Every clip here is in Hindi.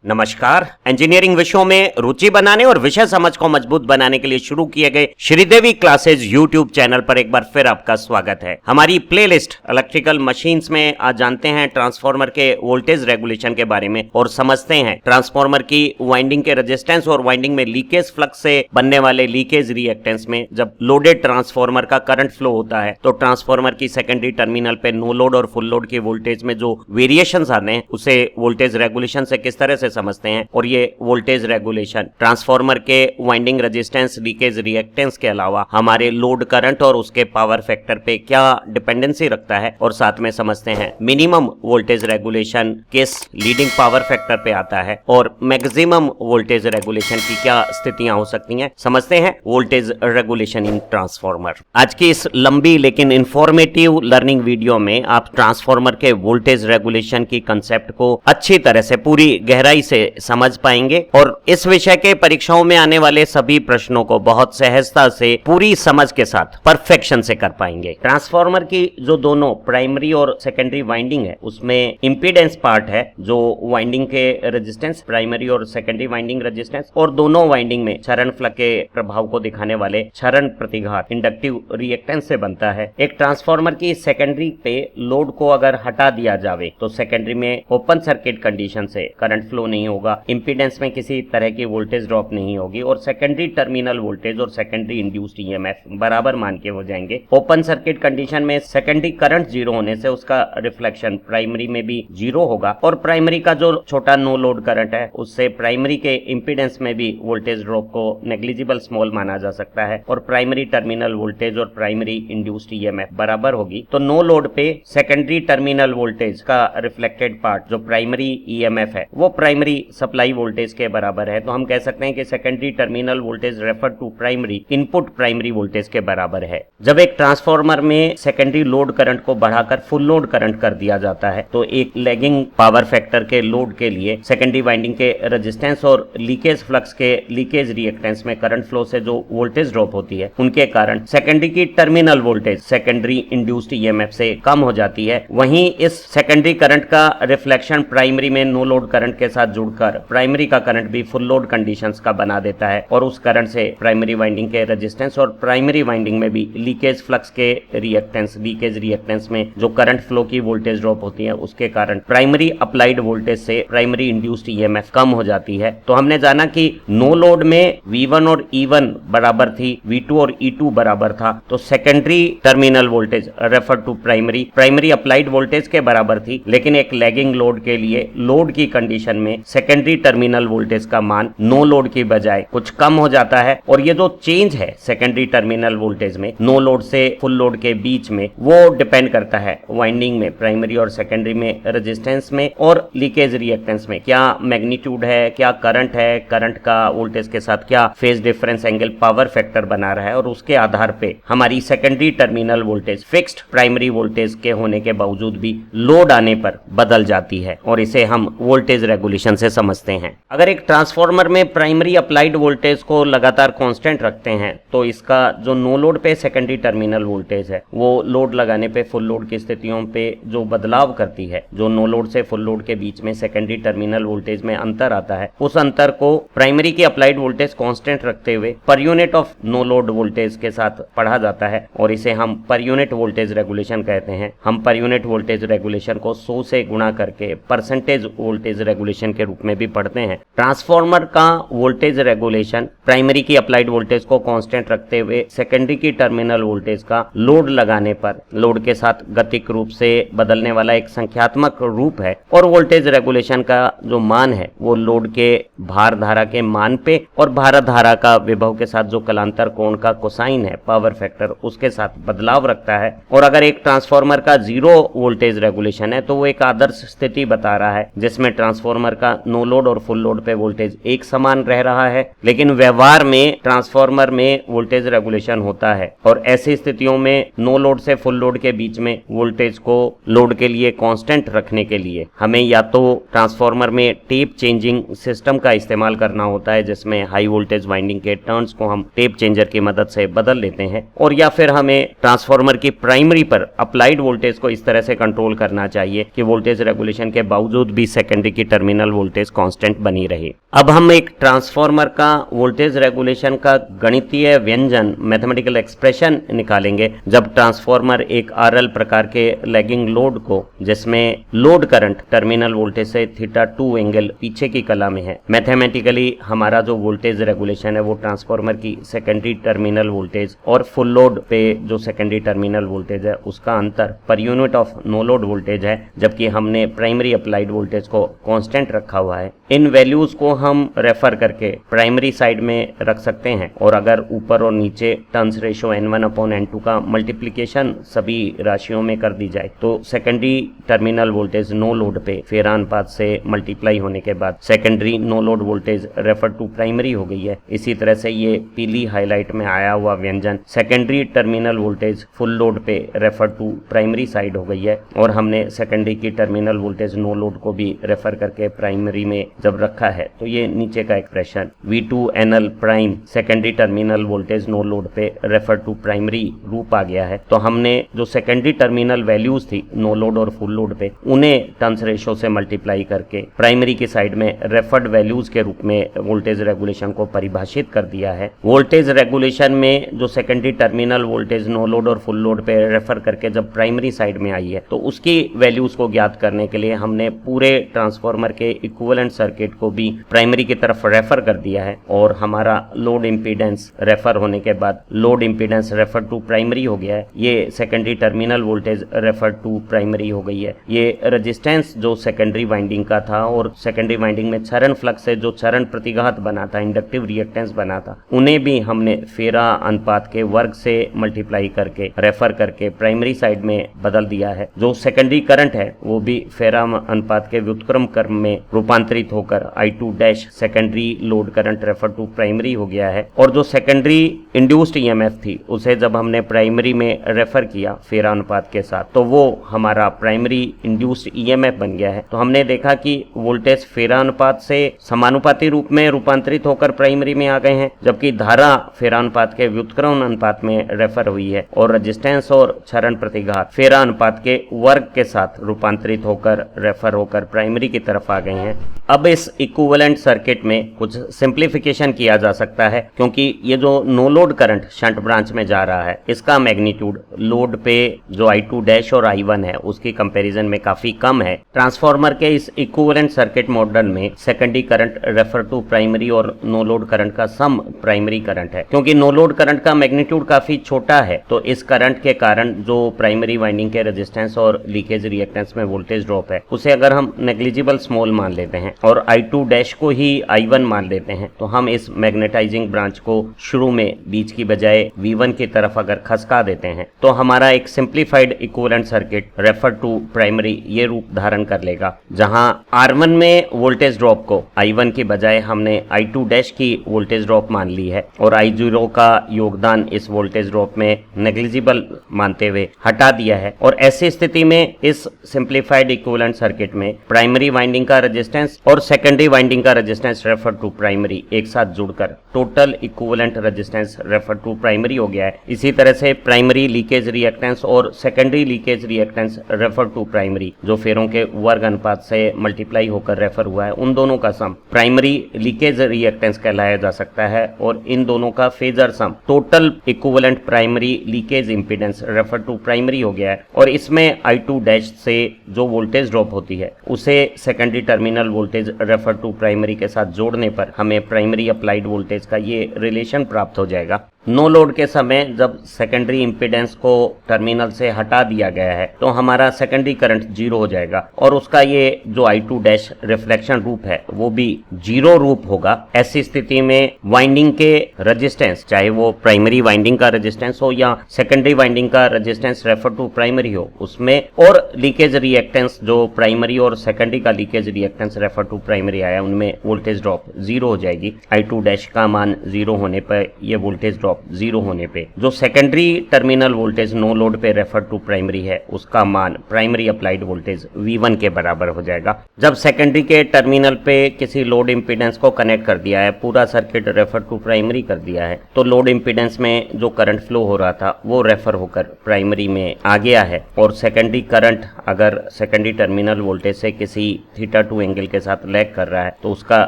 नमस्कार। इंजीनियरिंग विषयों में रुचि बनाने और विषय समझ को मजबूत बनाने के लिए शुरू किए गए श्रीदेवी क्लासेज यूट्यूब चैनल पर एक बार फिर आपका स्वागत है। हमारी प्लेलिस्ट इलेक्ट्रिकल मशीन्स में आज जानते हैं ट्रांसफार्मर के वोल्टेज रेगुलेशन के बारे में और समझते हैं ट्रांसफार्मर की वाइंडिंग के रेजिस्टेंस और वाइंडिंग में लीकेज फ्लक्स से बनने वाले लीकेज रिएक्टेंस में जब लोडेड ट्रांसफार्मर का करंट फ्लो होता है तो ट्रांसफार्मर की सेकेंडरी टर्मिनल पे नो लोड और फुल लोड की वोल्टेज में जो वेरिएशंस आते हैं उसे वोल्टेज रेगुलेशन से किस तरह से समझते हैं और ये वोल्टेज रेगुलेशन ट्रांसफार्मर के वाइंडिंग रेजिस्टेंस लीकेज रिएक्टेंस के अलावा हमारे लोड करंट और उसके पावर फैक्टर पे क्या डिपेंडेंसी रखता है और साथ में समझते हैं मिनिमम वोल्टेज रेगुलेशन किस लीडिंग पावर फैक्टर पे आता है और मैक्सिमम वोल्टेज रेगुलेशन की क्या स्थितियां हो सकती हैं। समझते हैं वोल्टेज रेगुलेशन इन ट्रांसफार्मर। आज की इस लंबी लेकिन इंफॉर्मेटिव लर्निंग वीडियो में आप ट्रांसफार्मर के वोल्टेज रेगुलेशन की कंसेप्ट को अच्छी तरह से पूरी गहराई से समझ पाएंगे और इस विषय के परीक्षाओं में आने वाले सभी प्रश्नों को बहुत सहजता से पूरी समझ के साथ परफेक्शन से कर पाएंगे। ट्रांसफार्मर की जो दोनों प्राइमरी और सेकेंडरी वाइंडिंग है उसमें इंपीडेंस पार्ट है जो वाइंडिंग के रेजिस्टेंस प्राइमरी और सेकेंडरी वाइंडिंग रेजिस्टेंस और दोनों वाइंडिंग में क्षरण फ्लक्स के प्रभाव को दिखाने वाले क्षरण प्रतिघात इंडक्टिव रिएक्टेंस से बनता है। एक ट्रांसफार्मर की सेकेंडरी पे लोड को अगर हटा दिया जावे तो सेकेंडरी में ओपन सर्किट कंडीशन से करंट फ्लो नहीं होगा, इंपीडेंस में किसी तरह की वोल्टेज ड्रॉप नहीं होगी और सेकेंडरी टर्मिनल वोल्टेज और सेकेंडरी इंड्यूस्ड ईएमएफ बराबर मान के हो जाएंगे। ओपन सर्किट कंडीशन में सेकेंडरी करंट जीरो होने से उसका रिफ्लेक्शन प्राइमरी में भी जीरो होगा और प्राइमरी का जो छोटा नो लोड करंट है उससे प्राइमरी के इंपीडेंस में भी वोल्टेज ड्रॉप को नेग्लिजिबल स्मॉल माना जा सकता है और प्राइमरी टर्मिनल वोल्टेज और प्राइमरी इंड्यूस्ड ईएमएफ बराबर होगी। तो नो लोड पे सेकेंडरी टर्मिनल वोल्टेज का रिफ्लेक्टेड पार्ट जो प्राइमरी ईएमएफ है वो प्राइमरी सप्लाई वोल्टेज के बराबर है। तो हम कह सकते हैं कि secondary terminal voltage refer to primary input primary voltage के बराबर है। जब एक ट्रांसफार्मर में सेकेंडरी लोड करंट को बढ़ाकर फुल लोड करंट कर दिया जाता है तो एक लैगिंग पावर फैक्टर के लोड के लिए सेकेंडरी वाइंडिंग के रेजिस्टेंस और लीकेज फ्लक्स के लीकेज रिएक्टेंस में करंट फ्लो से जो वोल्टेज ड्रॉप होती है उनके कारण सेकेंडरी की terminal voltage secondary induced EMF से कम हो जाती है। वहीं इस सेकेंडरी करंट का रिफ्लेक्शन प्राइमरी में नो लोड करंट के साथ जुड़कर प्राइमरी का करंट भी फुल लोड कंडीशंस का बना देता है और उस करंट से प्राइमरी वाइंडिंग के रेजिस्टेंस और प्राइमरी वाइंडिंग में भी लीकेज फ्लक्स के रिएक्टेंस लीकेज रिएक्टेंस में जो करंट फ्लो की वोल्टेज ड्रॉप होती है उसके कारण प्राइमरी अप्लाइड वोल्टेज से प्राइमरी इंड्यूस्ड ईएमएफ कम हो जाती है। तो हमने जाना कि नो लोड में V1 और E1 बराबर थी, V2 और E2 बराबर था तो secondary terminal voltage refer to primary applied voltage के बराबर थी। लेकिन एक लैगिंग लोड के लिए लोड की कंडीशन में सेकेंडरी टर्मिनल वोल्टेज का मान नो लोड की बजाय कुछ कम हो जाता है और ये जो चेंज है सेकेंडरी टर्मिनल वोल्टेज में नो लोड से फुल लोड के बीच में वो डिपेंड करता है वाइंडिंग में प्राइमरी और सेकेंडरी में रेजिस्टेंस में और लीकेज रिएक्टेंस में क्या मैग्नीट्यूड है, क्या करंट है, करंट का वोल्टेज के साथ क्या phase difference angle power factor बना रहा है और उसके आधार पे हमारी secondary terminal voltage fixed primary voltage के होने के बावजूद भी लोड आने पर बदल जाती है और इसे हम वोल्टेज रेगुलेशन से समझते हैं। अगर एक ट्रांसफार्मर में प्राइमरी अप्लाइड वोल्टेज को लगातार कांस्टेंट रखते हैं तो इसका जो नो लोड पे सेकेंडरी टर्मिनल वोल्टेज है वो लोड लगाने पे फुल लोड की स्थितियों पे जो बदलाव करती है, जो नो लोड से फुल लोड के बीच में सेकेंडरी टर्मिनल वोल्टेज में अंतर आता है उस अंतर को प्राइमरी की अप्लाइड वोल्टेज कांस्टेंट रखते हुए per unit of no load voltage के साथ पढ़ा जाता है और इसे हम पर यूनिट वोल्टेज रेगुलेशन कहते हैं। हम पर यूनिट वोल्टेज रेगुलेशन को 100 से गुणा करके परसेंटेज वोल्टेज रेगुलेशन के रूप में भी पढ़ते हैं। ट्रांसफार्मर का वोल्टेज रेगुलेशन प्राइमरी की अप्लाइड वोल्टेज को कांस्टेंट रखते हुए सेकेंडरी की टर्मिनल वोल्टेज का लोड लगाने पर लोड के साथ गतिक रूप से बदलने वाला एक संख्यात्मक रूप है और वोल्टेज रेगुलेशन का जो मान है वो लोड के भार धारा के मान पे और भार धारा का विभव के साथ जो कलांतर कोण का कोसाइन है पावर फैक्टर उसके साथ बदलाव रखता है। और अगर एक ट्रांसफार्मर का जीरो वोल्टेज रेगुलेशन है तो वो एक आदर्श स्थिति बता रहा है जिसमें ट्रांसफार्मर का नो लोड और फुल लोड पे वोल्टेज एक समान रह रहा है। लेकिन व्यवहार में ट्रांसफार्मर में वोल्टेज रेगुलेशन होता है और ऐसी स्थितियों में नो लोड से फुल लोड के बीच में वोल्टेज को लोड के लिए कांस्टेंट रखने के लिए हमें या तो ट्रांसफार्मर में टेप चेंजिंग सिस्टम का इस्तेमाल करना होता है जिसमें हाई वोल्टेज वाइंडिंग के टर्न्स को हम टेप चेंजर की मदद से बदल लेते हैं और या फिर हमें ट्रांसफार्मर की प्राइमरी पर अप्लाइड वोल्टेज को इस तरह से कंट्रोल करना चाहिए कि वोल्टेज रेगुलेशन के बावजूद भी सेकेंडरी की टर्मिनल टर्मिनल वोल्टेज कांस्टेंट बनी रहे। अब हम एक ट्रांसफार्मर का वोल्टेज रेगुलेशन का गणितीय व्यंजन मैथमेटिकल एक्सप्रेशन निकालेंगे जब ट्रांसफार्मर एक आरएल प्रकार के लैगिंग लोड को, जिसमें लोड करंट टर्मिनल वोल्टेज से θ2 एंगल पीछे की कला में है, मैथमेटिकली हमारा जो वोल्टेज रेगुलेशन है वो ट्रांसफार्मर की सेकेंडरी टर्मिनल वोल्टेज और फुल लोड पे जो सेकेंडरी टर्मिनल वोल्टेज है उसका अंतर per unit of no load voltage है, जबकि हमने प्राइमरी अप्लाइड वोल्टेज को कांस्टेंट रखा हुआ है। इन वैल्यूज को हम रेफर करके प्राइमरी साइड में रख सकते हैं और अगर ऊपर और नीचे टर्न्स रेशियो n1/n2 का मल्टीप्लिकेशन सभी राशियों में कर दी जाए तो secondary terminal voltage no load पे फेरा अनुपात से मल्टीप्लाई होने के बाद secondary no load voltage refer to primary हो गई है। इसी तरह से ये पीली हाईलाइट में आया हुआ व्यंजन secondary terminal voltage full load पे रेफर टू प्राइमरी साइड हो गई है और हमने सेकेंडरी की टर्मिनल वोल्टेज नो लोड को भी रेफर करके प्राइमरी में जब रखा है तो ये नीचे का expression V2NL prime secondary terminal voltage no load पे रेफर टू प्राइमरी रूप आ गया है। तो हमने जो सेकेंडरी टर्मिनल वैल्यूज थी नो लोड और फुल लोड पे उन्हें टर्न्स रेशियो से मल्टीप्लाई करके प्राइमरी की साइड में रेफर्ड वैल्यूज के रूप में वोल्टेज रेगुलेशन को परिभाषित कर दिया है। वोल्टेज रेगुलेशन में जो secondary terminal voltage no load और फुल लोड पे रेफर करके जब प्राइमरी साइड में आई है तो उसकी वैल्यूज को ज्ञात करने के लिए हमने पूरे ट्रांसफार्मर के इक्विवेलेंट सर्किट को भी प्राइमरी की तरफ रेफर कर दिया है और हमारा लोड इंपीडेंस रेफर होने के बाद load impedance refer to primary हो गया है। ये secondary terminal voltage refer to primary हो गई है। ये रेजिस्टेंस जो सेकेंडरी वाइंडिंग का था और सेकेंडरी वाइंडिंग में क्षरण फ्लक्स से जो क्षरण प्रतिघात बना था, इंडक्टिव रिएक्टेंस बना था, उन्हें भी हमने फेरा अनुपात के वर्ग से मल्टीप्लाई करके रेफर करके प्राइमरी साइड में बदल दिया है। जो सेकेंडरी करंट है वो भी फेरा अनुपात के व्युत्क्रम क्रम में रूपांतरित होकर I2 secondary load current refer to primary हो गया है और जो सेकेंडरी इंड्यूस्ड ईएमएफ थी उसे जब हमने प्राइमरी में रेफर किया फेरा अनुपात के साथ तो वो हमारा प्राइमरी इंड्यूस्ड ईएमएफ बन गया है। तो हमने देखा कि वोल्टेज फेरा अनुपात से समानुपाती रूप में रूपांतरित होकर प्राइमरी में आ गए हैं, जबकि धारा फेरा अनुपात के व्युत्क्रम अनुपात में रेफर हुई है और रेजिस्टेंस और क्षरण प्रतिघात फेरा अनुपात के वर्ग के साथ रूपांतरित होकर रेफर होकर प्राइमरी की तरफ आ गए हैं। अब इस इक्विवेलेंट सर्किट में कुछ सिंप्लीफिकेशन किया जा सकता है क्योंकि ये जो no load current shunt branch में जा रहा है इसका मैग्नीट्यूड लोड पे जो I2 और I1 है उसकी कंपैरिजन में काफी कम है। ट्रांसफार्मर के इस इक्विवेलेंट सर्किट मॉडल में secondary current refer to primary और नो लोड करंट का सम प्राइमरी करंट है। क्योंकि नो लोड करंट का मैग्नीट्यूड काफी छोटा है तो इस करंट के कारण जो प्राइमरी वाइंडिंग के रेजिस्टेंस और लीकेज रिएक्टेंस में वोल्टेज ड्रॉप है उसे अगर हम नेग्लिजिबल स्मॉल मान लेते हैं और I2 को ही I1 मान लेते हैं तो हम इस मैग्नेटाइजिंग ब्रांच को शुरू में बीच की बजाय V1 की तरफ अगर खसका देते हैं तो हमारा एक simplified equivalent circuit refer to primary ये रूप धारण कर लेगा, जहां R1 में वोल्टेज ड्रॉप को I1 की बजाय हमने I2 की वोल्टेज ड्रॉप मान ली है और I0 का योगदान इस वोल्टेज ड्रॉप में नेग्लिजिबल मानते हुए हटा दिया है। और ऐसी स्थिति में इस सिंप्लीफाइड इक्विवेलेंट सर्किट में प्राइमरी वाइंडिंग का रेजिस्टेंस और सेकेंडरी वाइंडिंग का रेजिस्टेंस रेफर टू प्राइमरी एक साथ जुड़कर total equivalent resistance refer to primary हो गया है। इसी तरह से प्राइमरी लीकेज रिएक्टेंस और secondary leakage reactance refer to primary जो फेरों के वर्ग अनुपात से मल्टीप्लाई होकर रेफर हुआ है उन दोनों का सम प्राइमरी लीकेज रिएक्टेंस कहलाया जा सकता है और इन दोनों का phasor sum total equivalent primary leakage impedance refer to primary हो गया है। और इसमें I2 से जो वोल्टेज ड्रॉप होती है उसे secondary terminal voltage refer to primary के साथ जोड़ने पर हमें प्राइमरी अप्लाइड वोल्टेज का ये रिलेशन प्राप्त हो जाएगा। नो लोड के समय जब सेकेंडरी इंपीडेंस को टर्मिनल से हटा दिया गया है तो हमारा सेकेंडरी करंट 0 हो जाएगा और उसका ये जो I2 रिफ्लेक्शन रूप है वो भी 0 रूप होगा। ऐसी स्थिति में वाइंडिंग के रेजिस्टेंस चाहे वो प्राइमरी वाइंडिंग का रेजिस्टेंस हो या सेकेंडरी वाइंडिंग का रेजिस्टेंस रेफर टू प्राइमरी हो उसमें और लीकेज रिएक्टेंस जो प्राइमरी और सेकेंडरी का leakage reactance refer to primary आया उनमें वोल्टेज ड्रॉप 0 हो जाएगी। I2 का मान 0 होने पर यह वोल्टेज ड्रॉप ड्रॉप 0 होने पे जो secondary terminal voltage no load पे रेफर टू प्राइमरी है उसका मान प्राइमरी अप्लाइड वोल्टेज V1 के बराबर हो जाएगा। जब सेकेंडरी के टर्मिनल पे किसी लोड इंपीडेंस को कनेक्ट कर दिया है, पूरा सर्किट रेफर टू प्राइमरी कर दिया है, तो लोड इंपीडेंस में जो करंट फ्लो हो रहा था वो रेफर होकर प्राइमरी में आ गया है और सेकेंडरी करंट अगर सेकेंडरी टर्मिनल वोल्टेज से किसी θ2 एंगल के साथ लैग कर रहा है तो उसका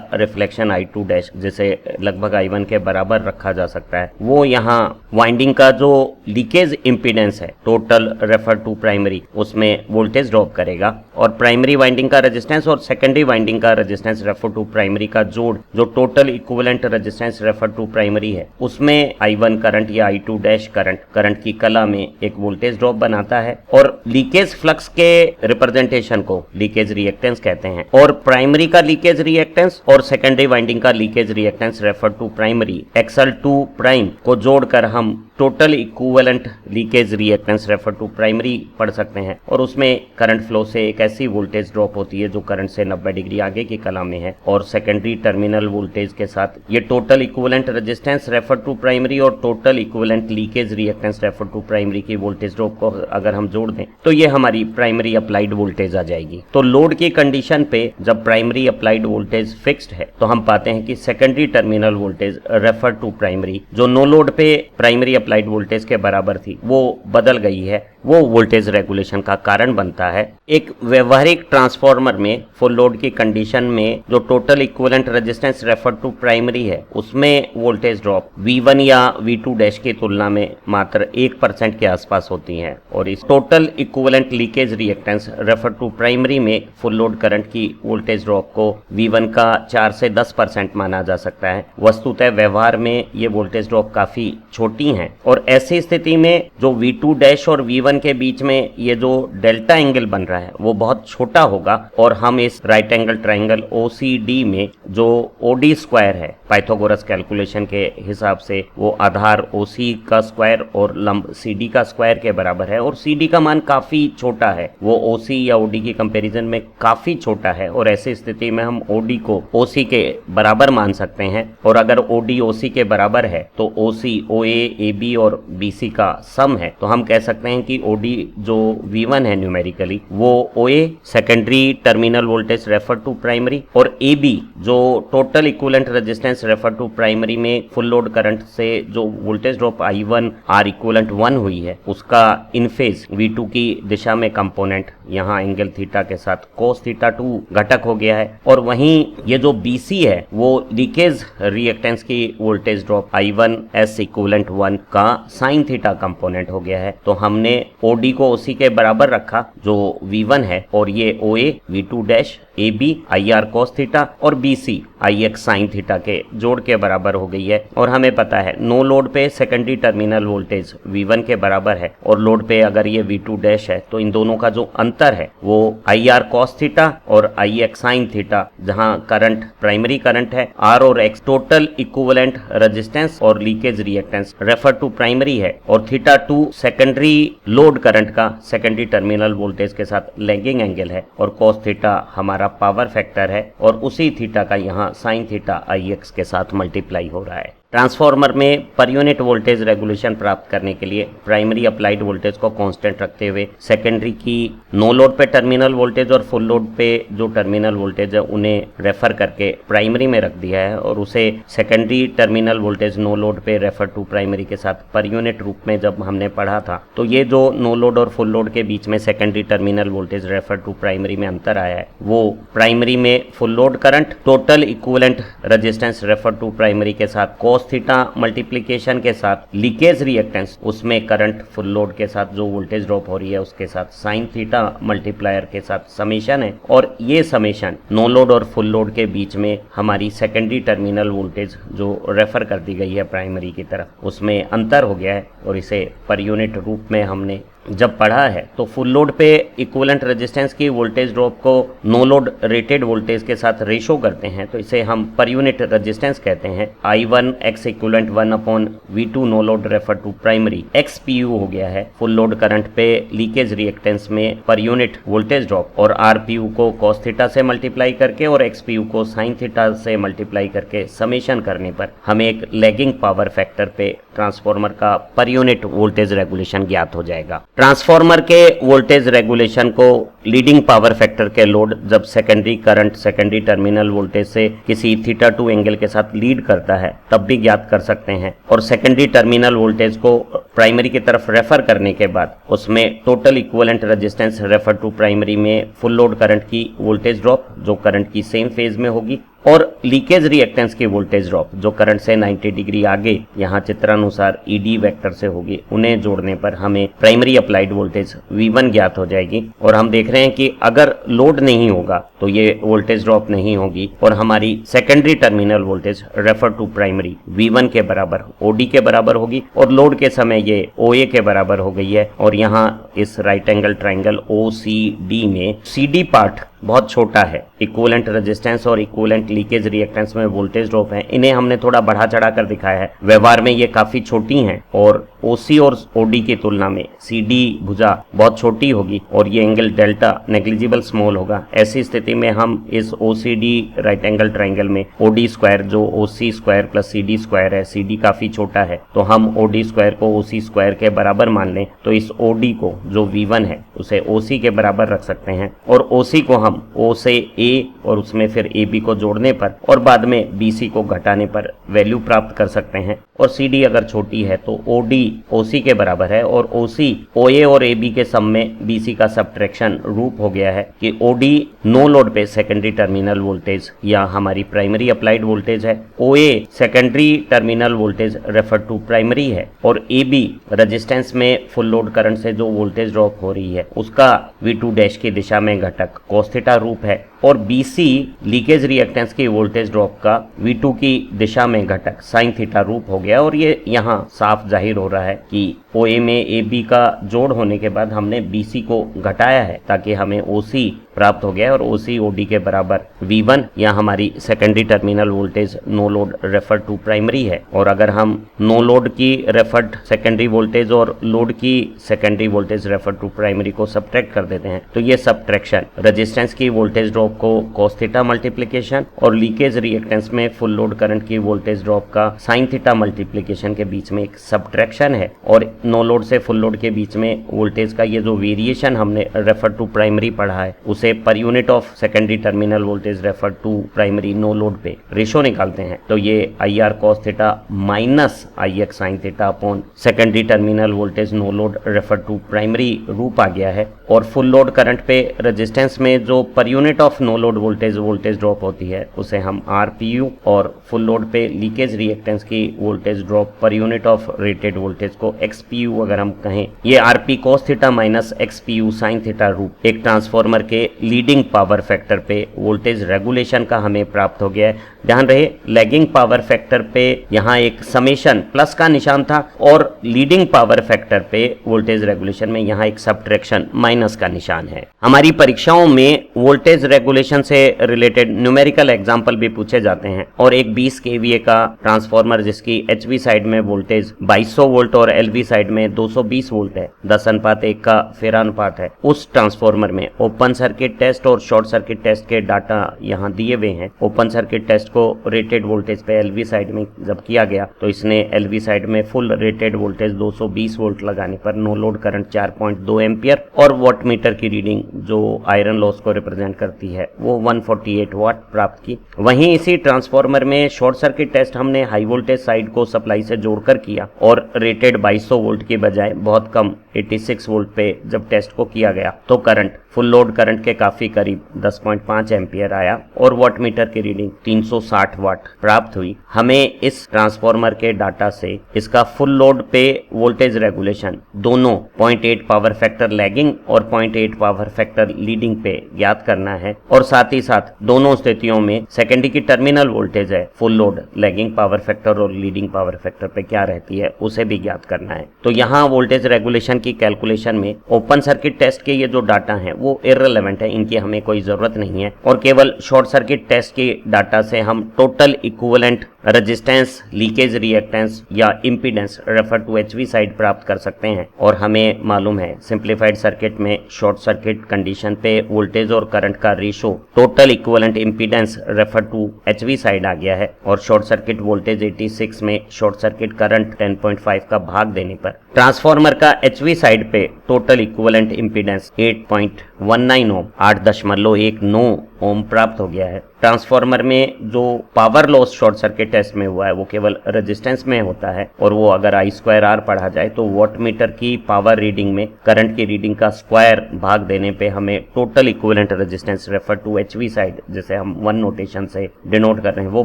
रिफ्लेक्शन I2 डैश जिसे लगभग I1 के बराबर रखा जा सकता है, वो यहाँ वाइंडिंग का जो लीकेज इंपीडेंस है टोटल रेफर टू प्राइमरी उसमें वोल्टेज ड्रॉप करेगा और प्राइमरी वाइंडिंग का रेजिस्टेंस और सेकेंडरी वाइंडिंग का रेजिस्टेंस रेफर टू प्राइमरी का जोड़ जो total equivalent resistance refer to primary है उसमें I1 करंट या I2 डैश करंट की कला में एक वोल्टेज ड्रॉप बनाता है और लीकेज फ्लक्स के रिप्रेजेंटेशन को लीकेज रिएक्टेंस कहते हैं और प्राइमरी का लीकेज रिएक्टेंस और सेकेंडरी वाइंडिंग का leakage reactance refer to primary XL2 prime को जोड़कर हम total equivalent leakage reactance refer to primary पढ़ सकते हैं और उसमें करंट फ्लो से एक ऐसी वोल्टेज ड्रॉप होती है जो करंट से 90 डिग्री आगे की कला में है और सेकेंडरी टर्मिनल वोल्टेज के साथ ये total equivalent resistance refer to primary और total equivalent leakage reactance refer to primary की वोल्टेज ड्रॉप को अगर हम जोड़ दें तो ये हमारी प्राइमरी अप्लाइड वोल्टेज आ जाएगी। तो लोड की कंडीशन पे जब प्राइमरी अप्लाइड वोल्टेज फिक्स्ड है तो हम पाते हैं कि secondary terminal voltage refer to primary जो नो लोड पे प्राइमरी अप्लाइड वोल्टेज के बराबर थी वो बदल गई है, वो वोल्टेज रेगुलेशन का कारण बनता है। एक व्यवहारिक ट्रांसफार्मर में फुल लोड की कंडीशन में जो total equivalent resistance refer to primary है उसमें वोल्टेज ड्रॉप V1 या V2 डैश की तुलना में मात्र 1% के आसपास होती है और इस total equivalent leakage reactance refer to primary में फुल लोड करंट की वोल्टेज ड्रॉप को V1 का 4 से 10% माना जा सकता है। वस्तुतः व्यवहार में ये वोल्टेज ड्रॉप काफी छोटी हैं और ऐसी स्थिति में जो V2 डैश और V1 के बीच में ये जो डेल्टा एंगल बन रहा है वो बहुत छोटा होगा और हम इस राइट एंगल ट्राइंगल OCD में जो OD स्क्वायर है पाइथागोरस कैलकुलेशन के हिसाब से वो आधार OC का स्क्वायर और लंब CD का स्क्वायर के बराबर है और CD का मान काफी छोटा है, वो OC या OD की कंपैरिजन में काफी छोटा है और ऐसी स्थिति में हम OD को OC के बराबर मान सकते हैं और अगर OD OC के बराबर है तो OC OA AB और BC का सम है तो हम कह सकते हैं कि OD जो V1 है न्यूमेरिकली वो OA secondary terminal voltage refer to primary और AB जो total equivalent resistance refer to primary में फुल लोड करंट से जो voltage drop I1 R equivalent 1 हुई है उसका इन फेज V2 की दिशा में कंपोनेंट यहाँ एंगल थीटा के साथ कोस θ2 घटक हो गया है और वहीं ये जो BC है वो लीकेज रिएक्टेंस की voltage drop I1 S equivalent 1 का साइन थीटा कंपोनेंट हो गया है। तो हमने OD को OC के बराबर रखा जो V1 है और ये OA V2 dash AB IR cos theta और BC IX साइन थीटा के जोड़ के बराबर हो गई है और हमें पता है नो लोड पे सेकेंडरी टर्मिनल वोल्टेज V1 के बराबर है और लोड पे अगर ये V2 डैश है तो इन दोनों का जो अंतर है वो IR cos थीटा और IX साइन थीटा, जहां करंट प्राइमरी करंट है R और X टोटल इक्विवेलेंट रेजिस्टेंस और leakage reactance refer to primary है और θ2 सेकेंडरी लोड करंट का सेकेंडरी टर्मिनल वोल्टेज के साथ लैगिंग एंगल है और cos थीटा हमारा पावर फैक्टर है और उसी थीटा का यहाँ साइन थीटा IX के साथ मल्टीप्लाई हो रहा है। ट्रांसफार्मर में पर यूनिट वोल्टेज रेगुलेशन प्राप्त करने के लिए प्राइमरी अप्लाइड वोल्टेज को कांस्टेंट रखते हुए सेकेंडरी की नो लोड पे टर्मिनल वोल्टेज और फुल लोड पे जो टर्मिनल वोल्टेज है उन्हें रेफर करके प्राइमरी में रख दिया है और उसे secondary terminal voltage no load पे रेफर टू प्राइमरी के साथ पर यूनिट रूप में जब हमने पढ़ा था तो ये जो नो लोड और फुल लोड के बीच में secondary terminal voltage refer to primary में अंतर आया है वो प्राइमरी में full load current total equivalent resistance refer to primary के साथ cos थीटा मल्टीप्लिकेशन के साथ लीकेज रिएक्टेंस उसमें करंट फुल लोड के साथ जो वोल्टेज ड्रॉप हो रही है उसके साथ साइन थीटा मल्टीप्लायर के साथ समेशन है और ये समेशन नो लोड और फुल लोड के बीच में हमारी सेकेंडरी टर्मिनल वोल्टेज जो रेफर कर दी गई है प्राइमरी की तरफ उसमें अंतर हो गया है और इसे पर यूनिट रूप में हमने जब पढ़ा है तो फुल लोड पे इक्विवेलेंट रेजिस्टेंस की वोल्टेज ड्रॉप को नो लोड रेटेड वोल्टेज के साथ रेशो करते हैं तो इसे हम पर यूनिट रेजिस्टेंस कहते हैं। I1 X equivalent 1/V2 no load refer to primary. XPU हो गया है फुल लोड करंट पे लीकेज रिएक्टेंस में पर यूनिट वोल्टेज ड्रॉप, और RPU को cos थीटा से मल्टीप्लाई करके और XPU को sin थीटा से मल्टीप्लाई करके समेशन करने पर हमें एक लैगिंग पावर फैक्टर पे ट्रांसफार्मर का पर यूनिट वोल्टेज रेगुलेशन ज्ञात हो जाएगा। ट्रांसफार्मर के वोल्टेज रेगुलेशन को लीडिंग पावर फैक्टर के लोड जब secondary current secondary terminal voltage से किसी थीटा 2 एंगल के साथ लीड करता है तब भी ज्ञात कर सकते हैं, और सेकेंडरी टर्मिनल वोल्टेज को प्राइमरी की तरफ रेफर करने के बाद उसमें total equivalent resistance refer to primary में फुल लोड करंट की वोल्टेज ड्रॉप जो करंट की सेम फेज में होगी, और लीकेज रिएक्टेंस की वोल्टेज ड्रॉप जो करंट से 90 डिग्री आगे यहाँ चित्रानुसार ED वेक्टर से होगी, उन्हें जोड़ने पर हमें प्राइमरी अप्लाइड वोल्टेज V1 ज्ञात हो जाएगी। और हम देख रहे हैं कि अगर लोड नहीं होगा तो ये वोल्टेज ड्रॉप नहीं होगी और हमारी secondary terminal voltage refer to primary V1 के बराबर OD के बराबर होगी, और लोड के समय ये OA के बराबर हो गई है। और यहाँ इस राइट एंगल ट्राइंगल OCD में CD पार्ट बहुत छोटा है, इक्विवेलेंट रेजिस्टेंस और इक्विवेलेंट लीकेज रिएक्टेंस में वोल्टेज ड्रॉप है, इन्हें हमने थोड़ा बढ़ा चढ़ा कर दिखाया है। व्यवहार में ये काफी छोटी हैं और OC और OD की तुलना में CD भुजा बहुत छोटी होगी और ये एंगल डेल्टा नेग्लिजिबल स्मॉल होगा। ऐसी स्थिति में हम इस OCD राइट एंगल ट्राइंगल में OD स्क्वायर जो OC square plus CD square है, CD काफी छोटा है तो हम OD स्क्वायर को OC स्क्वायर के बराबर मान लें तो इस OD को जो V1 है उसे OC के बराबर रख सकते हैं, और OC को हम O से A और उसमें फिर AB को जोड़ने पर और बाद में BC को घटाने पर वैल्यू प्राप्त कर सकते हैं। और CD अगर छोटी है तो OD OC के बराबर है, और OC OA और AB के सम में BC का सब्ट्रैक्शन रूप हो गया है कि OD नो लोड पे सेकेंडरी टर्मिनल वोल्टेज या हमारी प्राइमरी अप्लाइड वोल्टेज है, OA secondary terminal voltage refer to primary है, और AB रेजिस्टेंस में फुल लोड करंट से जो वोल्टेज ड्रॉप हो रही है उसका V2 डैश की दिशा में घटक cos थीटा रूप है, और BC लीकेज रिएक्टेंस की वोल्टेज ड्रॉप का V2 की दिशा में घटक साइन थीटा रूप हो गया। और ये यहाँ साफ जाहिर हो रहा है कि OA में AB का जोड़ होने के बाद हमने BC को घटाया है ताकि हमें OC प्राप्त हो गया, और OC OD के बराबर V1 या हमारी secondary terminal voltage no load refer to primary है। और अगर हम नो लोड की रेफर्ड सेकेंडरी वोल्टेज और लोड की secondary voltage refer to primary को सब्ट्रैक्ट कर देते हैं तो ये सब्ट्रैक्शन रेजिस्टेंस की वोल्टेज ड्रॉप को cos थीटा मल्टीप्लिकेशन और लीकेज रिएक्टेंस में फुल लोड करंट की वोल्टेज ड्रॉप का साइन थीटा मल्टीप्लिकेशन के बीच में एक सब्ट्रैक्शन है, और नो लोड से फुल लोड के बीच में वोल्टेज का ये जो वेरिएशन हमने रेफर टू प्राइमरी पढ़ा है उसे per unit of secondary terminal voltage refer to primary no load पे रेशो निकालते हैं तो ये IR cos theta minus IX sine theta upon secondary terminal voltage no load refer to primary रूप आ गया है। और फुल लोड करंट पे रेजिस्टेंस में जो per unit of no load voltage drop होती है उसे हम RPU, और फुल लोड पे लीकेज रिएक्टेंस की वोल्टेज ड्रॉप पर यूनिट ऑफ रेटेड वोल्टेज को XPU अगर हम कहें, ये RP cos theta minus XPU sine theta रूप एक ट्रांसफार्मर के लीडिंग पावर फैक्टर पे वोल्टेज रेगुलेशन का हमें प्राप्त हो गया है। ध्यान रहे लैगिंग पावर फैक्टर पे यहाँ एक समेशन प्लस का निशान था, और लीडिंग पावर फैक्टर पे वोल्टेज रेगुलेशन में यहाँ एक सब्ट्रैक्शन माइनस का निशान है। हमारी परीक्षाओं में वोल्टेज रेगुलेशन से रिलेटेड न्यूमेरिकल एग्जाम्पल भी पूछे जाते हैं, और एक 20 kVA का ट्रांसफार्मर जिसकी HV साइड में वोल्टेज 2200 वोल्ट और LV साइड में 220 वोल्ट है, 10:1 का फेरानुपात है, उस ट्रांसफार्मर में ओपन सर्किट टेस्ट और शॉर्ट सर्किट टेस्ट के डाटा यहाँ दिए हुए हैं। ओपन सर्किट टेस्ट को रेटेड वोल्टेज पे LV साइड में जब किया गया तो इसने LV साइड में फुल रेटेड वोल्टेज 220 वोल्ट लगाने पर नो लोड करंट 4.2 एम्पियर और वॉट मीटर की रीडिंग जो आयरन लॉस को रिप्रेजेंट करती है वो 148 वाट प्राप्त की। वहीं इसी ट्रांसफार्मर में शॉर्ट सर्किट टेस्ट हमने हाई वोल्टेज साइड को सप्लाई से जोड़कर किया, और रेटेड 2200 वोल्ट के बजाय बहुत कम 86 वोल्ट पे जब टेस्ट को किया गया तो करंट फुल लोड करंट के काफी करीब 10.5 एम्पियर आया और वॉट मीटर की रीडिंग 360 वाट प्राप्त हुई। हमें इस ट्रांसफॉर्मर के डाटा से इसका फुल लोड पे वोल्टेज रेगुलेशन दोनों 0.8 पावर फैक्टर लैगिंग और 0.8 पावर फैक्टर लीडिंग पे ज्ञात करना है और साथ ही साथ दोनों स्थितियों में सेकेंडरी की टर्मिनल वोल्टेज है full load lagging power factor और लीडिंग पावर फैक्टर पे क्या रहती है उसे भी ज्ञात करना है। तो यहाँ वोल्टेज रेगुलेशन की कैलकुलेशन में ओपन सर्किट टेस्ट के ये जो डाटा है वो इररिलेवेंट है, इनकी हमें कोई जरूरत नहीं है और केवल शॉर्ट सर्किट टेस्ट की डाटा से हम total equivalent resistance, leakage reactance या impedance refer to HV side प्राप्त कर सकते हैं। और हमें मालूम है सिंप्लीफाइड सर्किट में शॉर्ट सर्किट कंडीशन पे वोल्टेज और करंट का ratio total equivalent impedance refer to HV side आ गया है और शॉर्ट सर्किट वोल्टेज 86 में शॉर्ट सर्किट करंट 10.5 का भाग देने पर ट्रांसफार्मर का एचवी साइड पे total equivalent impedance 8.19 ohm 8.19 ohm प्राप्त हो गया है। ट्रांसफार्मर में जो power loss short circuit test में हुआ है वो केवल रेजिस्टेंस में होता है और वो अगर I²R पढ़ा जाए तो वॉट मीटर की पावर रीडिंग में करंट की रीडिंग का स्क्वायर भाग देने पे हमें total equivalent resistance refer to HV side जिसे हम वन नोटेशन से डिनोट कर रहे हैं वो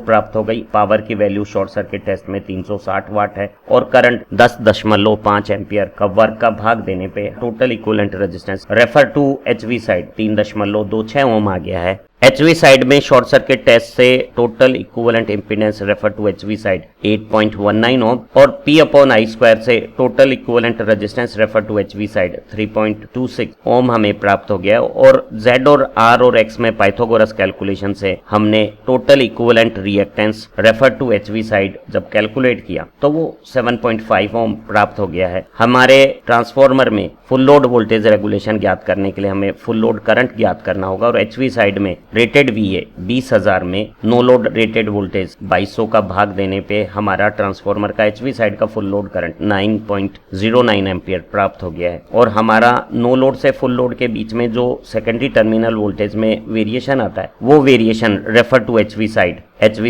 प्राप्त हो गई। पावर की वैल्यू शॉर्ट सर्किट टेस्ट में 360 वाट है और करंट 10.5 एम्पियर का वर्क का भाग देने पे total equivalent resistance refer to HV side 3.26 ohm आ गया है। एचवी साइड में शॉर्ट सर्किट टेस्ट से total equivalent impedance refer to HV side 8.19 ohm और P/I² से total equivalent resistance refer to HV side 3.26 ohm हमें प्राप्त हो गया और Z और R और X में पाइथागोरस कैलकुलेशन से हमने total equivalent reactance refer to HV side जब कैलकुलेट किया तो वो 7.5 ओम प्राप्त हो गया है। हमारे ट्रांसफार्मर में फुल लोड वोल्टेज रेगुलेशन ज्ञात करने के लिए हमें फुल लोड करंट ज्ञात करना होगा और एचवी साइड में रेटेड VA 20,000 में नो लोड रेटेड वोल्टेज 2200 का भाग देने पे हमारा ट्रांसफार्मर का एचवी साइड का फुल लोड करंट 9.09 एम्पियर प्राप्त हो गया है और हमारा नो लोड से फुल लोड के बीच में जो सेकेंडरी टर्मिनल वोल्टेज में वेरिएशन आता है वो variation refer to HV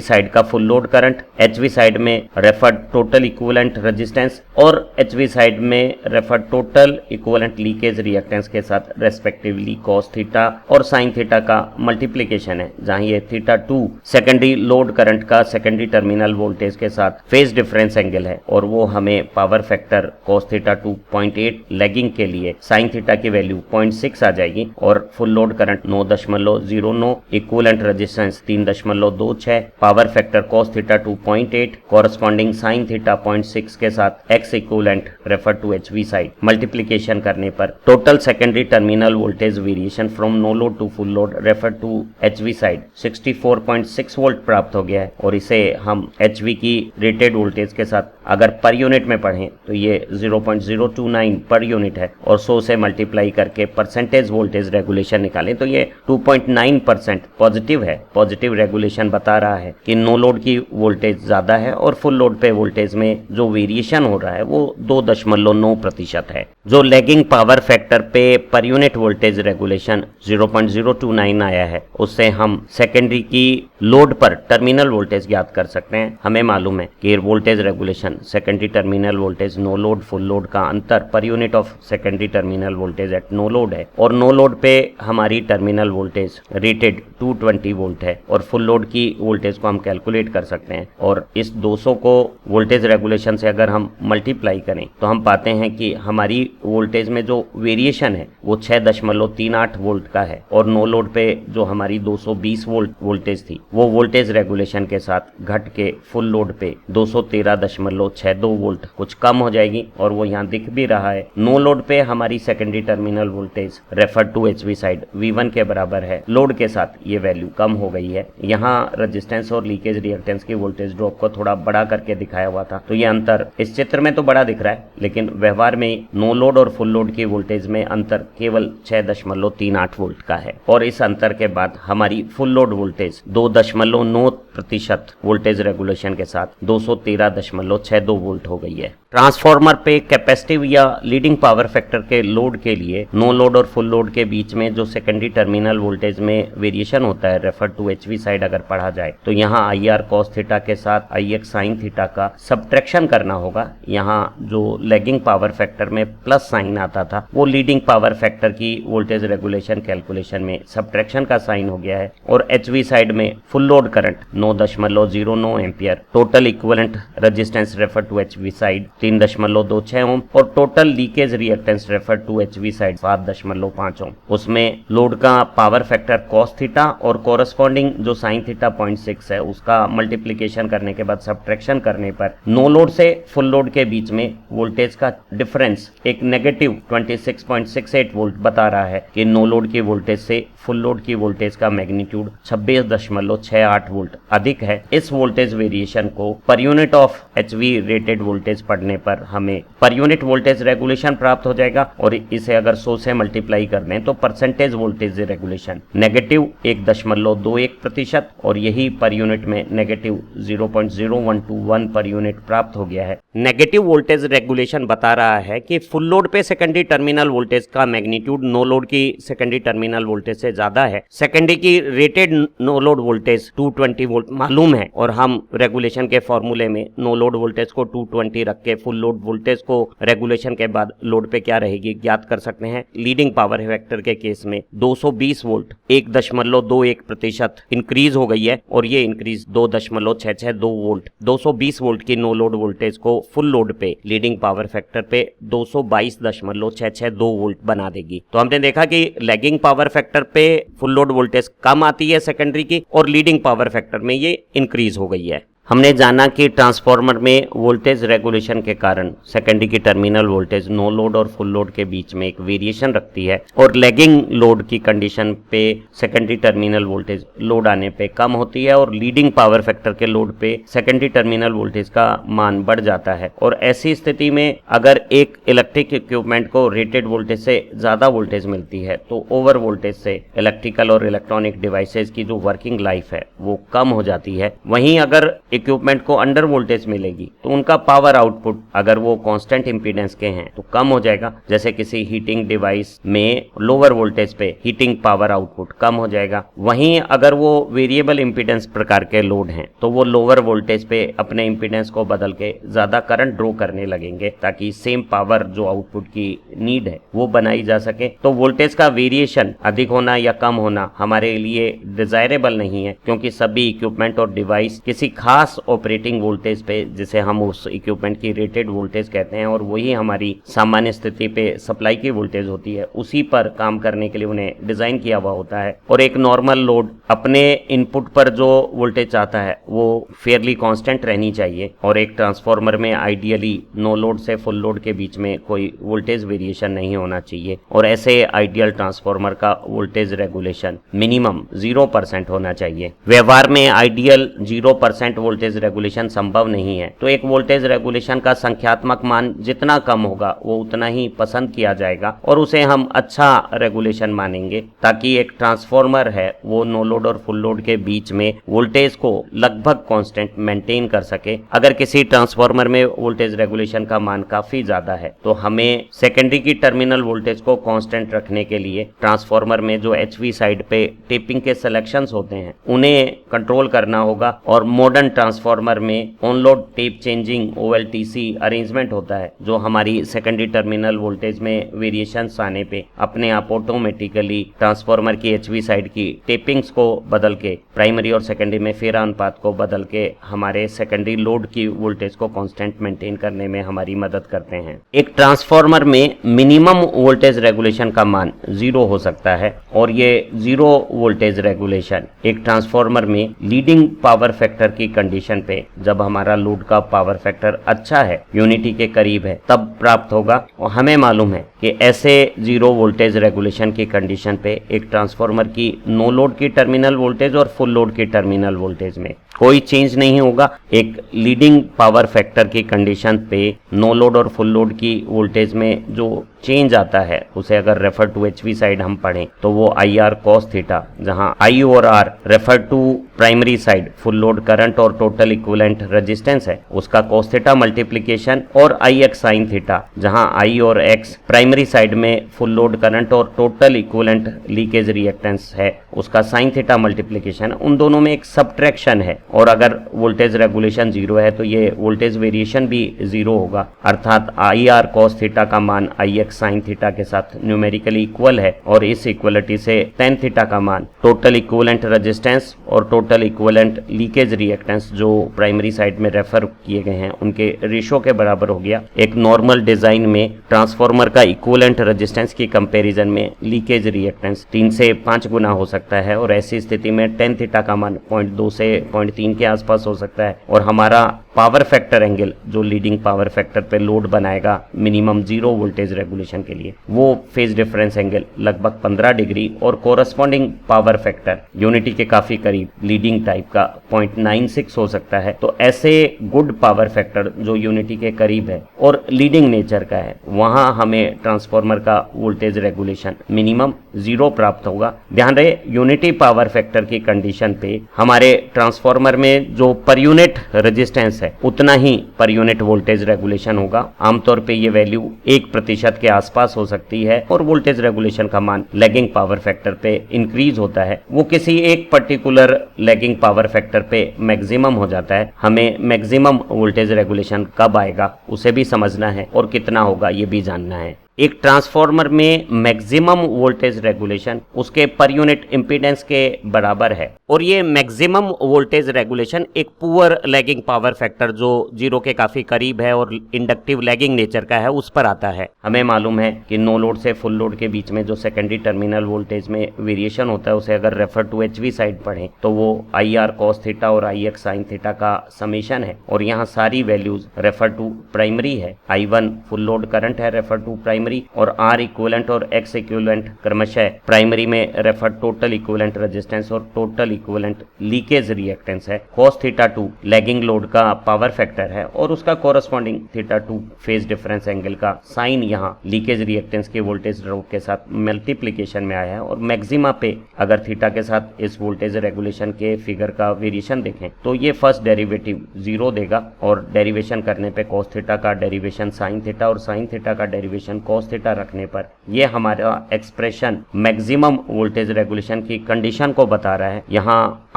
side का full load current, HV side में रेफर टोटल इक्विवेलेंट रेजिस्टेंस और एचवी साइड में refer total equivalent leakage reactance के साथ रेस्पेक्टिवली कॉस थीटा और साइन थीटा का मल्टीप्लिकेशन है, जहां ये θ2 सेकेंडरी लोड करंट का सेकेंडरी टर्मिनल वोल्टेज के साथ फेज डिफरेंस एंगल है और वो हमें पावर फैक्टर cos θ2 0.8 लैगिंग के लिए साइन थीटा की वैल्यू 0.6 आ जाएगी और full load current 9.09, equivalent resistance 3.26, power factor cos θ2 0.8 corresponding sine theta 0.6 के साथ x equivalent refer to HV side multiplication करने पर total secondary terminal voltage variation from no load to full load refer to HV side 64.6 volt प्राप्त हो गया है और इसे हम एचवी की रेटेड वोल्टेज के साथ अगर पर यूनिट में पढ़ें तो ये 0.029 पर यूनिट है और 100 से मल्टीप्लाई करके परसेंटेज वोल्टेज रेगुलेशन निकालें तो ये 2.9% पॉजिटिव है। पॉजिटिव रेगुलेशन बता रहा है कि नो लोड की वोल्टेज ज्यादा है और फुल लोड पे वोल्टेज में जो वेरिएशन हो रहा है वो 2.9% है। जो लैगिंग पावर फैक्टर पे पर यूनिट वोल्टेज रेगुलेशन 0.029 आया है उससे हम सेकेंडरी की लोड पर टर्मिनल वोल्टेज ज्ञात कर सकते हैं। हमें मालूम है कि voltage regulation secondary terminal voltage no load full load का अंतर per unit of secondary terminal voltage at no load है और नो लोड पे हमारी टर्मिनल वोल्टेज रेटेड 220 वोल्ट है और फुल लोड की वोल्टेज को हम कैलकुलेट कर सकते हैं और इस 200 को वोल्टेज रेगुलेशन से अगर हम मल्टीप्लाई करें तो हम पाते हैं कि हमारी वोल्टेज में जो वेरिएशन है वो 6.38 वोल्ट का है और नो लोड पे जो हमारी 220 वोल्ट वोल्टेज थी वो वोल्टेज रेगुलेशन के साथ घट के फुल लोड पे 213.62 वोल्ट कुछ कम हो जाएगी और वो यहाँ दिख भी रहा है। नो लोड पे हमारी secondary terminal voltage refer to HV side V1 के बराबर है, लोड के साथ ये वैल्यू कम हो गई है। यहाँ रेजिस्टेंस और लीकेज रिएक्टेंस की वोल्टेज ड्रॉप को थोड़ा बड़ा करके दिखाया हुआ था तो ये अंतर इस चित्र में तो बड़ा दिख रहा है लेकिन व्यवहार में नो लोड और फुल लोड की वोल्टेज में अंतर केवल 6.38 वोल्ट का है और इस अंतर के बाद हमारी full load voltage 2.9% voltage regulation के साथ 213.62 वोल्ट हो गई है। ट्रांसफार्मर पे कैपेसिटिव या लीडिंग पावर फैक्टर के लोड के लिए नो लोड और फुल लोड के बीच में जो सेकेंडरी टर्मिनल वोल्टेज में वेरिएशन होता है, रेफर टू एचवी साइड अगर पढ़ा जाए, तो यहाँ आई आर कॉस थीटा के साथ आई एक्स साइन थीटा का सब्ट्रैक्शन करना होगा। यहाँ जो लैगिंग पावर फैक्टर में प्लस साइन आता था वो लीडिंग पावर फैक्टर की वोल्टेज रेगुलेशन कैलकुलेशन में सब्ट्रैक्शन का साइन हो गया है। और एचवी साइड में full load current 9.09 ampere, total equivalent resistance refer to HV side 3.26 ohm और टोटल leakage reactance refer to HV side 7.5 ohm. उसमें लोड का पावर फैक्टर कॉस थीटा और कोरस्पॉन्डिंग जो साइन थीटा 0.6 है उसका मल्टीप्लीकेशन करने के बाद सब्ट्रैक्शन करने पर नो लोड से फुल लोड के बीच में वोल्टेज का डिफरेंस एक नेगेटिव 26.68 वोल्ट बता रहा है कि नो लोड की वोल्टेज से फुल लोड की वोल्टेज का मैग्नीट्यूड 26.68 वोल्ट अधिक है। इस वोल्टेज वेरिएशन को पर unit of HV rated voltage पढ़ने पर हमें पर यूनिट वोल्टेज रेगुलेशन प्राप्त हो जाएगा और इसे अगर 100 से मल्टीप्लाई कर दें तो परसेंटेज वोल्टेज रेगुलेशन नेगेटिव 1.21% और यही पर यूनिट में नेगेटिव 0.0121 पर यूनिट प्राप्त हो गया है। नेगेटिव वोल्टेज रेगुलेशन बता रहा है कि फुल लोड पे सेकेंडरी टर्मिनल वोल्टेज का मैग्नीट्यूड नो लोड की सेकेंडरी टर्मिनल वोल्टेज से ज्यादा है। सेकेंडरी की rated no load voltage 220 volt मालूम है और हम रेगुलेशन के फॉर्मूले में नो लोड वोल्टेज को 220 रख के फुल लोड वोल्टेज को रेगुलेशन के बाद लोड पे क्या रहेगी ज्ञात कर सकते हैं। लीडिंग पावर फैक्टर के केस में 220 वोल्ट 1.21% इंक्रीज हो गई है और ये इंक्रीज 2.662 वोल्ट 220 वोल्ट की नो लोड वोल्टेज को फुल लोड पे लीडिंग पावर फैक्टर पे 222.662 वोल्ट बना देगी। तो हमने देखा कि लैगिंग पावर फैक्टर पे फुल लोड वोल्टेज कम आती है सेकेंडरी की और लीडिंग पावर फैक्टर में ये इंक्रीज हो गई है। हमने जाना कि ट्रांसफार्मर में वोल्टेज रेगुलेशन के कारण सेकेंडरी की टर्मिनल वोल्टेज नो लोड और फुल लोड के बीच में एक वेरिएशन रखती है और लैगिंग लोड की कंडीशन पे सेकेंडरी टर्मिनल वोल्टेज लोड आने पे कम होती है और लीडिंग पावर फैक्टर के लोड पे सेकेंडरी टर्मिनल वोल्टेज का मान बढ़ जाता है। और ऐसी स्थिति में अगर एक इलेक्ट्रिक इक्विपमेंट को रेटेड वोल्टेज से ज्यादा वोल्टेज मिलती है तो ओवर वोल्टेज से इलेक्ट्रिकल और इलेक्ट्रॉनिक डिवाइसेज की जो वर्किंग लाइफ है वो कम हो जाती है। वहीं अगर इक्विपमेंट को अंडर वोल्टेज मिलेगी तो उनका पावर आउटपुट अगर वो कांस्टेंट इंपीडेंस के हैं तो कम हो जाएगा। जैसे किसी हीटिंग डिवाइस में लोअर वोल्टेज पे हीटिंग पावर आउटपुट कम हो जाएगा। वहीं अगर वो वेरिएबल इंपीडेंस प्रकार के लोड हैं तो वो लोअर वोल्टेज पे अपने इंपीडेंस को बदल के ज्यादा करंट ड्रॉ करने लगेंगे ताकि सेम पावर जो आउटपुट की नीड है वो बनाई जा सके। तो वोल्टेज का वेरिएशन अधिक होना या कम होना हमारे लिए डिजायरेबल नहीं है क्योंकि सभी इक्विपमेंट और डिवाइस किसी खास ऑपरेटिंग वोल्टेज पे जिसे हम उस इक्विपमेंट की रेटेड वोल्टेज कहते हैं और वही हमारी सामान्य स्थिति पे सप्लाई की वोल्टेज होती है उसी पर काम करने के लिए उन्हें डिजाइन किया हुआ होता है। और एक नॉर्मल लोड अपने इनपुट पर जो वोल्टेज आता है वो फेयरली कांस्टेंट रहनी चाहिए और एक ट्रांसफार्मर में आइडियली नो लोड से फुल लोड के बीच में कोई वोल्टेज वेरिएशन नहीं होना चाहिए और ऐसे आइडियल ट्रांसफार्मर का वोल्टेज रेगुलेशन मिनिमम 0% होना चाहिए। व्यवहार में आइडियल 0% वोल्टेज रेगुलेशन संभव नहीं है तो एक वोल्टेज रेगुलेशन का संख्यात्मक मान जितना कम होगा वो उतना ही पसंद किया जाएगा और उसे हम अच्छा रेगुलेशन मानेंगे ताकि एक ट्रांसफार्मर है वो नो लोड और फुल लोड के बीच में वोल्टेज को लगभग कांस्टेंट मेंटेन कर सके। अगर किसी ट्रांसफार्मर में वोल्टेज रेगुलेशन का मान काफी ज्यादा है तो हमें सेकेंडरी की टर्मिनल वोल्टेज को कांस्टेंट रखने के लिए ट्रांसफार्मर में जो एचवी साइड पे टेपिंग के सिलेक्शंस होते हैं उन्हें कंट्रोल करना होगा और मॉडर्न ट्रांसफार्मर में on load tap changing OLTC arrangement होता है जो हमारी सेकेंडरी टर्मिनल वोल्टेज में वेरिएशंस आने पे अपने आप ऑटोमेटिकली ट्रांसफार्मर की एचवी साइड की टेपिंग्स को बदल के प्राइमरी और सेकेंडरी में फेरा अनुपात को बदल के हमारे सेकेंडरी लोड की वोल्टेज को कांस्टेंट मेंटेन करने में हमारी मदद करते हैं। एक ट्रांसफार्मर में मिनिमम वोल्टेज रेगुलेशन का मान 0 हो सकता है और ये 0 वोल्टेज रेगुलेशन एक ट्रांसफार्मर में लीडिंग पावर फैक्टर की कंडीशन पे जब हमारा लोड का पावर फैक्टर अच्छा है यूनिटी के करीब है तब प्राप्त होगा। और हमें मालूम है कि ऐसे 0 वोल्टेज रेगुलेशन की कंडीशन पे एक ट्रांसफार्मर की नो लोड की टर्मिनल वोल्टेज और फुल लोड की टर्मिनल वोल्टेज में कोई चेंज नहीं होगा। एक लीडिंग पावर फैक्टर की कंडीशन पे नो लोड और फुल लोड की वोल्टेज में जो चेंज आता है उसे अगर रेफर टू एचवी साइड हम पढ़ें तो वो आई आर कॉस थीटा, जहां आई और R refer to primary side full load current और टोटल इक्विवेलेंट रेजिस्टेंस है, उसका कॉस थीटा मल्टीप्लीकेशन, और आई एक्स साइन थीटा, जहां आई और एक्स प्राइमरी साइड में फुल लोड करंट और टोटल इक्विवेलेंट लीकेज रिएक्टेंस है, उसका साइन थीटा मल्टीप्लीकेशन। उन दोनों में एक सबट्रैक्शन है, और अगर वोल्टेज रेगुलेशन जीरो है तो ये वोल्टेज वेरिएशन भी जीरो होगा, अर्थात आई आर कॉस थीटा का मान आई एक्स साइन थीटा के साथ न्यूमेरिकली इक्वल है, और इस इक्वलिटी से टेन थीटा का मान टोटल इक्विवेलेंट रेजिस्टेंस और टोटल इक्विवेलेंट लीकेज रिएक्टेंस जो प्राइमरी साइड में रेफर किए गए हैं उनके रेशो के बराबर हो गया। एक नॉर्मल डिजाइन में ट्रांसफार्मर का इक्विवेलेंट रेजिस्टेंस की कंपैरिजन में लीकेज रिएक्टेंस 3 से 5 गुना हो सकता है, और ऐसी स्थिति में टेन थीटा का मान 0.2 से 0.3 के आसपास हो सकता है, और हमारा पावर फैक्टर एंगल जो लीडिंग पावर फैक्टर पे लोड बनाएगा मिनिमम जीरो वोल्टेज रेगुलेशन के लिए, वो फेज डिफरेंस एंगल लगभग 15 डिग्री, और कोरस्पॉन्डिंग पावर फैक्टर यूनिटी के काफी करीब लीडिंग टाइप का 0.96 हो सकता है। तो ऐसे गुड पावर फैक्टर जो यूनिटी के करीब है और लीडिंग नेचर का है, वहां हमें ट्रांसफार्मर का वोल्टेज रेगुलेशन मिनिमम जीरो प्राप्त होगा। ध्यान रहे, यूनिटी पावर फैक्टर की कंडीशन पे हमारे ट्रांसफार्मर में जो पर यूनिट रेजिस्टेंस है उतना ही पर यूनिट वोल्टेज रेगुलेशन होगा। आमतौर पे ये वैल्यू 1% के आसपास हो सकती है, और वोल्टेज रेगुलेशन का मान लैगिंग पावर फैक्टर पे इंक्रीज होता है। वो किसी एक पर्टिकुलर लैगिंग पावर फैक्टर पे मैक्सिमम हो जाता है। हमें मैक्सिमम वोल्टेज रेगुलेशन कब आएगा उसे भी समझना है, और कितना होगा ये भी जानना है। एक ट्रांसफार्मर में मैक्सिमम वोल्टेज रेगुलेशन उसके पर यूनिट इंपीडेंस के बराबर है, और ये मैक्सिमम वोल्टेज रेगुलेशन एक पुअर लैगिंग पावर फैक्टर जो जीरो के काफी करीब है और इंडक्टिव लैगिंग नेचर का है उस पर आता है। हमें मालूम है कि नो लोड से फुल लोड के बीच में जो सेकेंडरी टर्मिनल वोल्टेज में वेरिएशन होता है उसे अगर रेफर टू एचवी साइड पढ़ें तो वो आई आर कॉस थीटा और आई एक्स साइन थीटा का समेशन है, और यहाँ सारी वैल्यूज रेफर टू प्राइमरी है। I1 फुल लोड करंट है रेफर टू प्राइमरी, और R इक्विवेलेंट और X इक्विवेलेंट क्रमशः प्राइमरी में रेफर टोटल इक्विवेलेंट रेजिस्टेंस और टोटल इक्विवेलेंट लीकेज रिएक्टेंस है। cos थीटा 2 लैगिंग लोड का पावर फैक्टर है, और उसका corresponding theta 2 phase difference angle का साइन यहाँ लीकेज रिएक्टेंस के वोल्टेज ड्रॉप के साथ मल्टीप्लीकेशन में आया है, और मैक्सिमा पे अगर थीटा के साथ इस वोल्टेज रेगुलेशन के फिगर का वेरिएशन देखें तो ये फर्स्ट डेरिवेटिव जीरो देगा, और डेरिवेशन करने पे cos थीटा का डेरिवेशन साइन थीटा और साइन थीटा का डेरिवेशन cos थीटा रखने पर ये हमारा एक्सप्रेशन मैक्सिमम वोल्टेज रेगुलेशन की कंडीशन को बता रहा है। यहाँ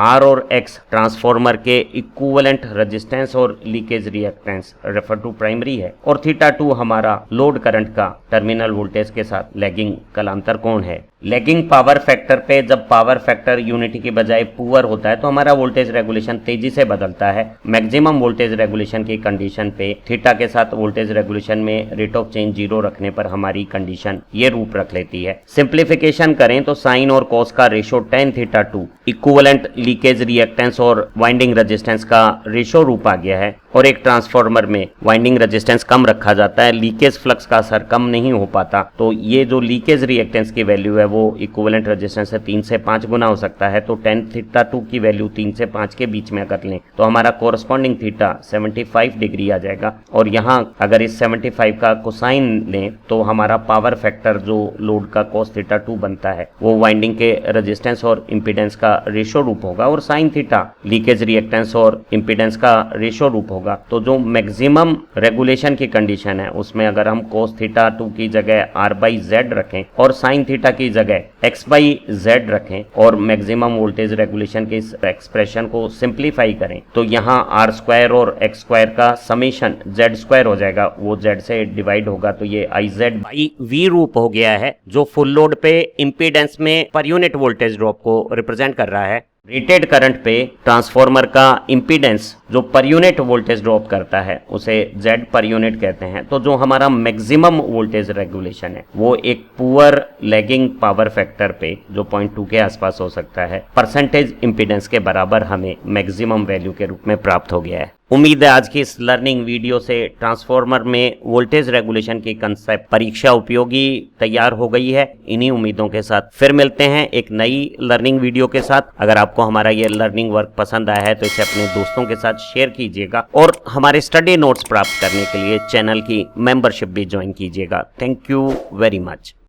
R और X ट्रांसफार्मर के इक्विवेलेंट रेजिस्टेंस और leakage reactance refer to primary है, और थीटा 2 हमारा लोड करंट का टर्मिनल वोल्टेज के साथ लैगिंग कलांतर कोण है। लैगिंग पावर फैक्टर पे जब पावर फैक्टर यूनिटी की बजाय पुअर होता है तो हमारा वोल्टेज रेगुलेशन तेजी से बदलता है। मैक्सिमम वोल्टेज रेगुलेशन की कंडीशन पे थीटा के साथ वोल्टेज रेगुलेशन में रेट ऑफ चेंज जीरो रखने पर हमारी कंडीशन ये रूप रख लेती है। सिंप्लीफिकेशन करें तो साइन और कॉस का ratio tan theta 2 equivalent leakage reactance और वाइंडिंग रेजिस्टेंस का रेशो रूप आ गया है, और एक ट्रांसफार्मर में वाइंडिंग रेजिस्टेंस कम रखा जाता है, लीकेज फ्लक्स का असर कम नहीं हो पाता, तो ये जो लीकेज रिएक्टेंस की वैल्यू है वो इक्विवेलेंट रेजिस्टेंस से 3 से 5 गुना हो सकता है। तो टेन थीटा 2 की वैल्यू 3 से 5 के बीच में अगर लें तो हमारा कोरस्पॉन्डिंग थीटा 75 डिग्री आ जाएगा, और यहाँ अगर इस 75 का कोसाइन लें तो हमारा पावर फैक्टर जो लोड का cos थीटा 2 बनता है वो वाइंडिंग के रेजिस्टेंस और इंपीडेंस का रेशो रूप होगा, और साइन थीटा लीकेज रिएक्टेंस और इंपीडेंस का रेशो रूप होगा। तो जो मैक्सिमम रेगुलेशन की कंडीशन है उसमें अगर हम cos थीटा 2 की जगह R/Z रखें और साइन थीटा की जगह X/Z रखें, और मैक्सिमम वोल्टेज रेगुलेशन के इस एक्सप्रेशन को सिंप्लीफाई करें तो यहाँ R² और X² का समेशन Z² हो जाएगा, वो Z से डिवाइड होगा तो ये IZ/V रूप हो गया है, जो फुल लोड पे इंपीडेंस में पर यूनिट वोल्टेज ड्रॉप को रिप्रेजेंट कर रहा है। रेटेड करंट पे ट्रांसफार्मर का इंपीडेंस जो पर यूनिट वोल्टेज ड्रॉप करता है उसे Z पर यूनिट कहते हैं। तो जो हमारा मैक्सिमम वोल्टेज रेगुलेशन है वो एक पुअर लैगिंग पावर फैक्टर पे जो 0.2 के आसपास हो सकता है, परसेंटेज इंपीडेंस के बराबर हमें मैक्सिमम वैल्यू के रूप में प्राप्त हो गया है। उम्मीद है आज की इस लर्निंग वीडियो से ट्रांसफार्मर में वोल्टेज रेगुलेशन की कंसेप्ट परीक्षा उपयोगी तैयार हो गई है। इन्हीं उम्मीदों के साथ फिर मिलते हैं एक नई लर्निंग वीडियो के साथ। अगर आपको हमारा ये लर्निंग वर्क पसंद आया है तो इसे अपने दोस्तों के साथ शेयर कीजिएगा और हमारे स्टडी नोट्स प्राप्त करने के लिए चैनल की मेंबरशिप भी ज्वाइन कीजिएगा। Thank you very much.